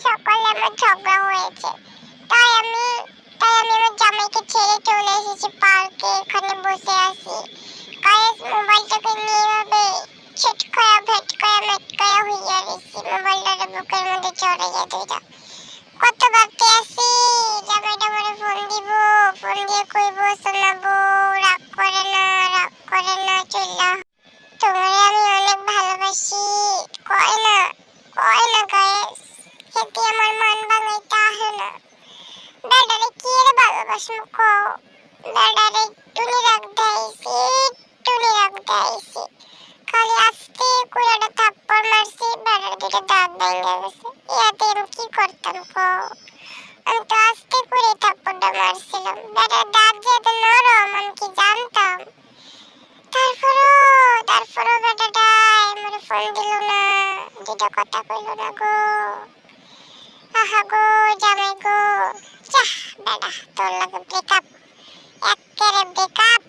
সকালে আমার ঝগড়া হয়েছে। তাই আমি তাই আমি আমার জামাইকে ছেড়ে চলে এসেছি পার্কে, এখানে বসে আছি। গাইস মোবাইলটাকে নিয়ে এভাবে ছিটকায়া ভেটকায়া মেটকায়া হইয়া রয়েছি, মোবাইলটাকে বুকের মধ্যে চড়াইয়া ধইরা কত ভাবতে আছি জামাইটা আমারে ফোন দিব, ফোন দিয়ে কইব শোনাবো রাগ করে না চইলা তোমারে আমি অনেক ভালোবাসি, কয় না গাইস, হেতি আমার মন ভাঙাইতে আহে না। বেটারে কি রে ভালোবাসবো কও, বেটারে টুনি রাখ দেইছি, টুনি রাখ দেইছি, খালি আস্তে করে একটা থাপ্পড় মারছি, বেটার দুটো দাঁত ভেঙে গেছে। ইয়াতে আমি কি করতাম কও, আমি তো আস্তে করে থাপ্পড়টা মারছিলাম, বেটার দাঁত যে এত নরম আমি কি জানতাম। তারপরও বেটাটা আমার ফোন দিল না, দুটো কথা কইল না গো। আহা গো জামাই গো, যাহ বেটা তোর লাগে ব্রেকআপ, এক্কেরে ব্রেকআপ।